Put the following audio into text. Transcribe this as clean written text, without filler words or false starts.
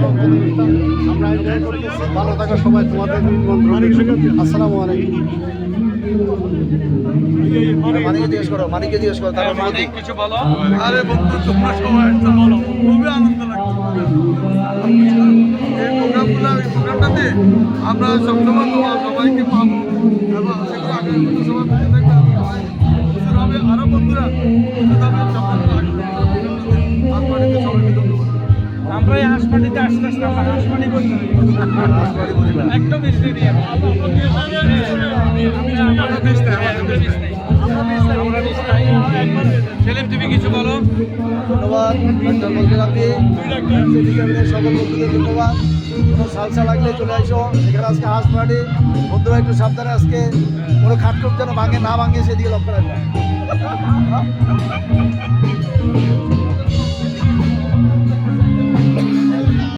আমরা এনজয় করতেছি। ভালো থাকা সবাই, তোমাদের আসসালামু আলাইকুম। মানিককে জিজ্ঞেস করো, মানিককে জিজ্ঞেস করো, তারপর মানিক কিছু বলো। আরে বন্ধু তোমরা সবাই একটা বলো, খুবই আনন্দ লাগছে এই প্রোগ্রামটাতে। আমরা সবসময় সবাইকে পাবো এবং আশা করি আগামী বছর সবাই বেঁচে থাকবে, হবে আরো বন্ধুরা সবাইকে ধন্যবাদ। আমরা এই হাসপাতালিতে আসতে আসতে আমরা হাসপাতালি বলি একদম বেশি দিয়ে সেলিম, তুমি কিছু বলো। ধন্যবাদ ডাক্তার বলতে আপনি সকল বন্ধুদের ধন্যবাদ। কোনো সালসা লাগলে চলে আসো এখানে। আজকে হাউস পার্টি, বন্ধুরা একটু সাবধানে, আজকে কোনো খাটখুট যেন ভাঙে না ভাঙে সেদিকে লক্ষ্য রাখবেন।